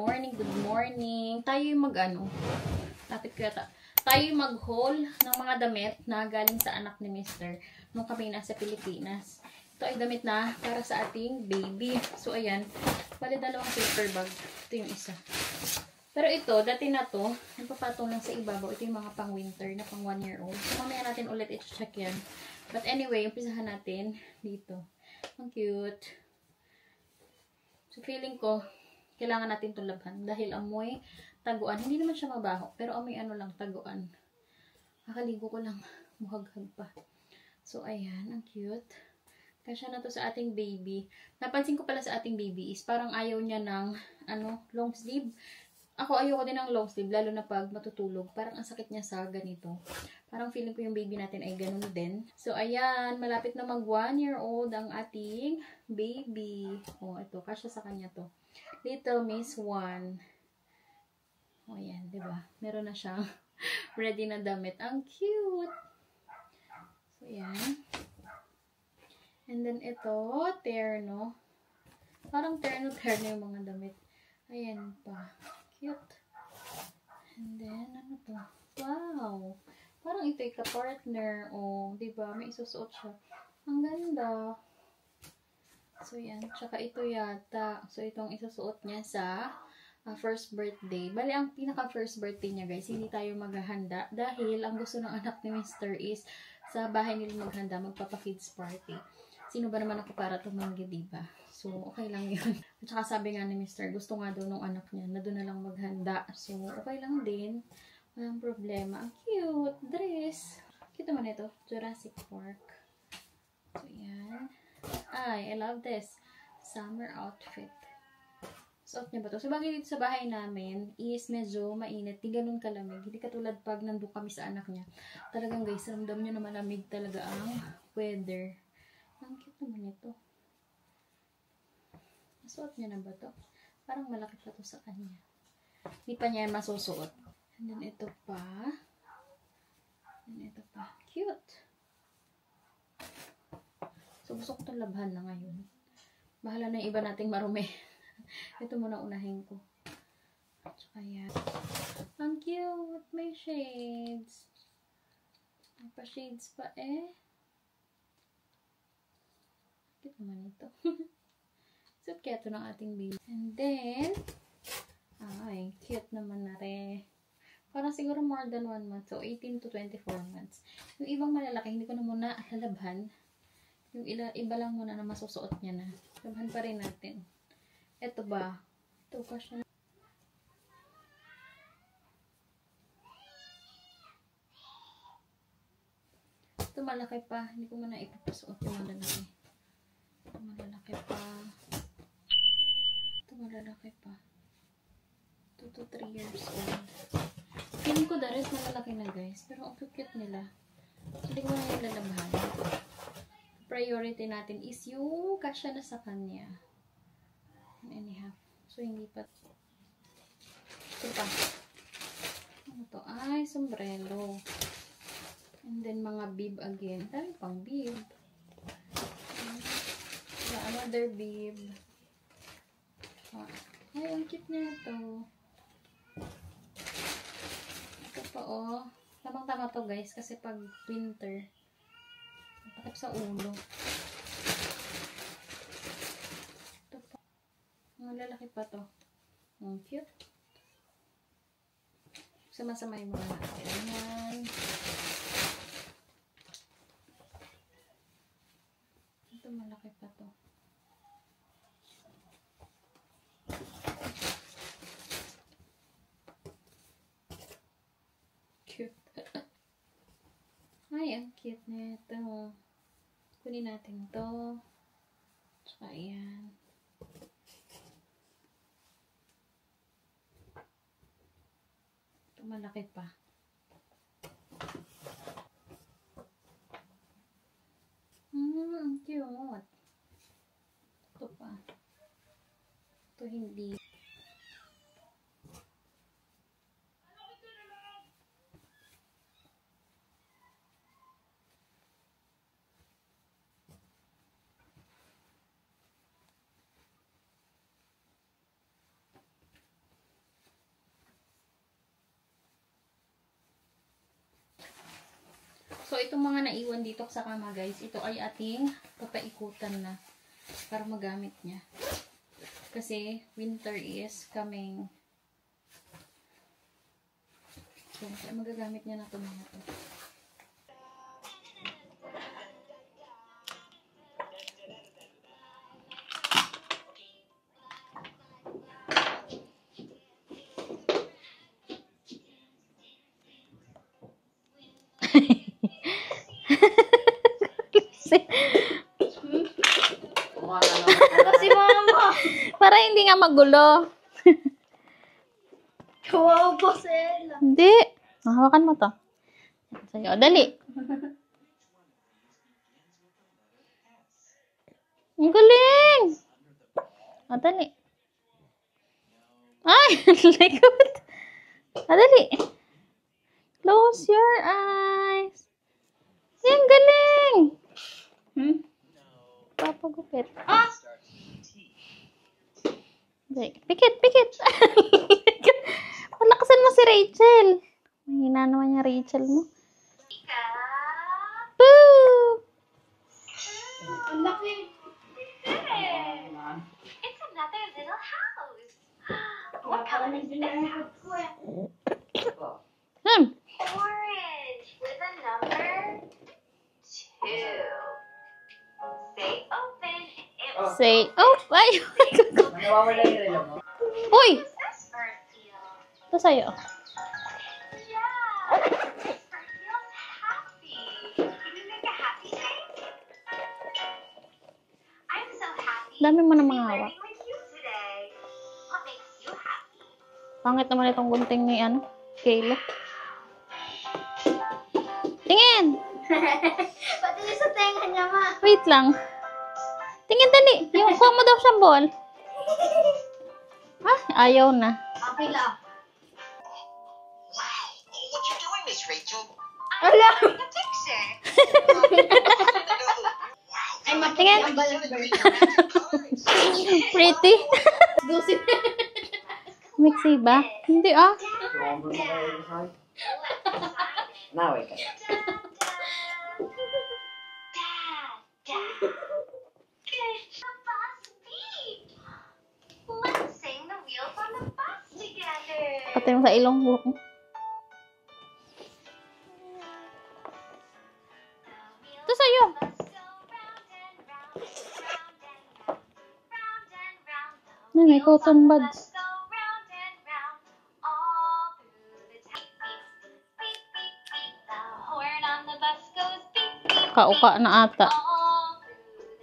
morning, good morning. Tayo yung lapit ko yata. Tayo yung mag-haul ng mga damit na galing sa anak ni Mr. nung kami nasa Pilipinas. Ito ay damit na para sa ating baby. So, ayan. Bali, dalawang paper bag. Ito yung isa. Pero ito, dati na to, nagpapatong lang sa ibabaw. Ito yung mga pang-winter na pang 1-year-old. So, mamaya natin ulit i-check yan. But anyway, umpisahan natin dito. Ang cute. So, feeling ko, kailangan natin itong labhan. Dahil amoy taguan. Hindi naman siya mabaho. Pero amoy lang, taguan. Kakaligo ko lang. Muhaghag pa. So, ayan. Ang cute. Kasya na to sa ating baby. Napansin ko pala sa ating baby is parang ayaw niya ng long sleeve. Ako ayoko din ng long sleeve. Lalo na pag matutulog. Parang ang sakit niya sa ganito. Parang feeling ko yung baby natin ay ganun din. So, ayan. Malapit na mag 1-year-old ang ating baby. Oh, ito. Kasya sa kanya to. Little Miss 1. Oh, ayan. Diba? Meron na siyang ready na damit. Ang cute! So, ayan. And then, ito. Terno. Parang terno-terno yung mga damit. Ayan pa. Cute. And then, ano to? Wow! Parang ito yung ka-partner. O, diba? May isusuot siya. Ang ganda. So, yan. Tsaka ito yata. So, itong isusuot niya sa first birthday. Bali, ang pinaka-first birthday niya, guys, hindi tayo maghahanda. Dahil, ang gusto ng anak ni Mr. is sa bahay nila maghanda, magpapa-kids party. Sino ba naman ako para tumanggi, diba? So, okay lang yun. At saka sabi nga ni Mr. gusto nga daw ng anak niya na doon na lang maghanda. So, okay lang din. Walang problema. Ang cute. Dress. Cute naman ito. Jurassic Park. So, yan. Ay, I love this. Summer outfit. Suot niya ba ito? So, bagay dito sa bahay namin is medyo mainit. Di ganun kalamig. Hindi katulad pag nandun kami sa anak niya. Talagang guys, ramdam nyo na malamig talaga ang weather. Ang cute naman ito. Suot niya na ba ito? Parang malaki pa ito sa kanya. Hindi pa niya masusuot. And then, ito pa. And ito pa. Cute. So, gusto ko itong labhan na ngayon. Bahala na yung iba nating marumi. Ito muna unahin ko. Tsaka yan. Ang cute. May shades. May pa shades pa eh. Cute naman ito. So, kaya ito ng ating baby. And then, ay, cute naman na rin. Parang siguro more than 1 month. So, 18 to 24 months. Yung ibang malalaki, hindi ko na muna lalabhan. Yung iba lang muna na masusuot niya na. Labhan pa rin natin. Ito ba? Ito pa siya. Ito malaki pa. Hindi ko muna ipapasuot yung malalaki. Ito malalaki pa. Ito malalaki pa. 2 to 3 years old. Feeling ko the rest malalaki na guys. Pero ang cute nila. So, hindi ko na yung lalabhan. Priority natin is yung kasya na sa kanya. Anyhow. So, hindi pa. Ito pa. Ano to? Ay, sombrero. And then, mga bib again. Dami pang bib. Another bib. Ay, ang cute na ito. Ito pa, oh. Tamang-tama to, guys. Kasi pag winter, takip sa ulo. Ito pa. Ang lalaki pa to. Ang cute. Sama-samay mo na. Ayan. Ito malaki pa to. Cute. Ay, ang cute na ito. Kunin natin to. Tsaka ayan. Ito malaki pa. Ang cute. Ito pa. Ito hindi. itong mga naiwan dito sa kama guys, ito ay ating papaikutan na para magamit niya. Kasi winter is coming. So, magagamit niya na ito mga to. Si mama. Para hindi nga magulo. Wow po sila. Hindi. Hawakan mo to. Sa'yo. Dali. Ang galing. Dali. Ay, likod. Dali. Close your eyes. Ang galing. Papagupit. Pikit, pikit. Palakasan mo si Rachel. Mahina naman yung Rachel mo. Boo! Ang laki. It's another little house. What color is this house? Orange with a number 2. Say open. It will Say, oh, ay. Nawawala yung relo mo. Uy! What's this bird feel? Ito sa'yo. Yeah. This bird feels happy. Can you make a happy face? I'm so happy Dami mo na to be mga hawak. learning with you today. What makes you happy? Pangit naman itong gunting ni, Kayla. Tingin! Pati yung sa tenga niya, ma. Wait lang. Tingin, dali. Yung kuha mo daw siyang ball. Ayaw na. Okay lang. Wow, what you doing, Miss Rachel? I'm taking a picture. Wow, Ay, matingin Tingin. ang balat bird. Pretty. Gusin. Mixi ba? Hindi ah. Now, wait. The bus beep. Let's sing the wheels on the bus together. Pati mo sa ilong buhok mo. Ito sa'yo. Nay, may cotton buds. Kauka na ata.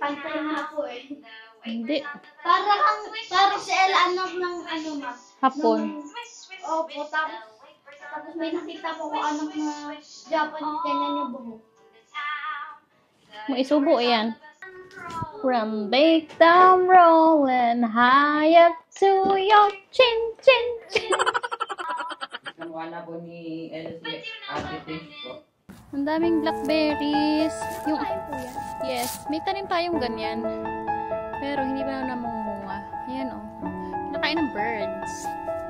Pantay na ako eh. Hindi. Para si Ella anak ng ano, ma. Hapon. Opo, tapos may nakita ko kung anak na Japanese, ganyan yung buhok. Maisubo yan. From big down rolling high up to your chin chin chin. Nakuha na po ni LC Ate Tish po. Ang daming blackberries. Yung, yes, may tanim tayong ganyan. Pero hindi pa na namunga. Ayan oh. Kinakain ng birds.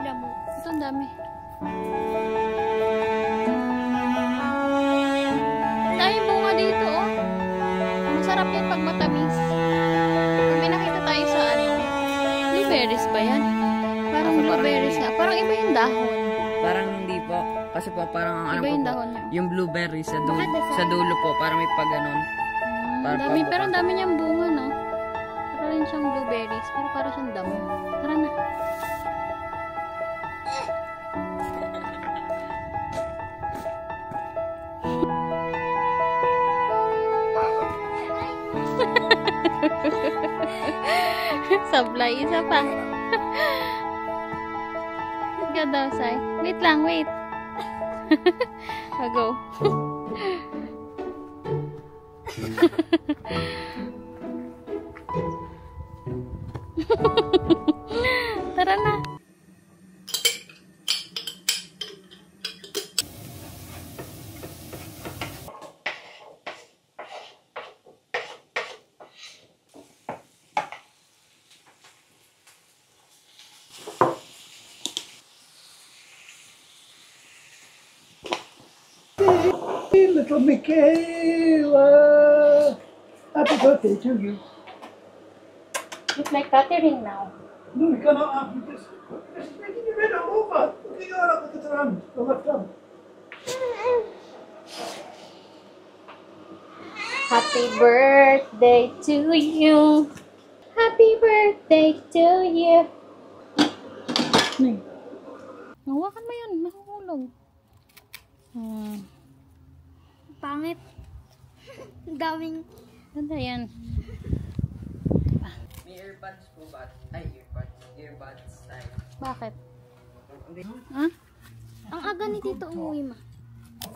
Alam mo, ito ang dami. Ang daming bunga dito oh. Masarap yan pag matamis. Pag may nakita tayo sa blueberries ba yan? Parang blueberries nga. Parang iba yung dahon. Parang hindi po. Kasi po parang ano Iba yung po, dahon niya. yung blueberry sa dulo po. Parang may pag-ganon. Ang dami, pero ang dami niyang bunga, no? Para rin siyang blueberries, pero para siyang damo. Tara na. Sablay, isa pa. Ganda, Sai. Wait lang, wait. Go. Tara na. little Michaela. Happy birthday to you. Look like Catherine now. No, you cannot have this. This is making you red all over. Look at your up at the hand, the left hand. Happy birthday to you. Happy birthday to you. Hawakan mo yun. Mahuhulog. Pangit. Ang daming... Ganda yan. May earbuds po ba? Ay, earbuds. Ay. Bakit? Hindi. Ha? Ang aga ni Tito umuwi, ma.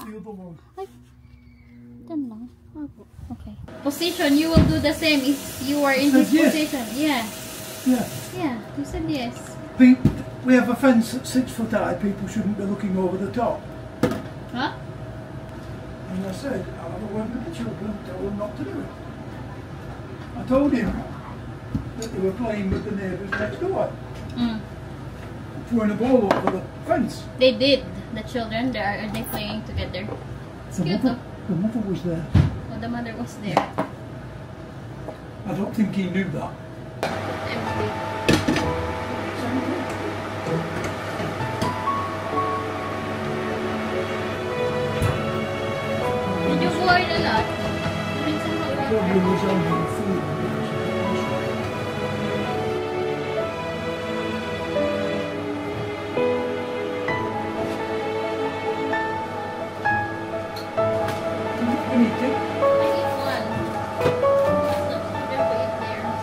The other one. Ay. Diyan lang. Okay. Position, you will do the same if you are in his Yes. position. Yeah. Yeah. Yeah. You said yes. We have a fence at 6 foot high. People shouldn't be looking over the top. Huh? And I said, I'll have a word with the children, tell them not to do it. I told him that they were playing with the neighbours next door, throwing a ball over the fence. They did. The children, are they playing together? It's cute though. The mother was there. Oh, the mother was there. I don't think he knew that. Empty. Did you boil a lot? Minsan Probably was on the food. Anything? I eat one. Not children who eat theirs.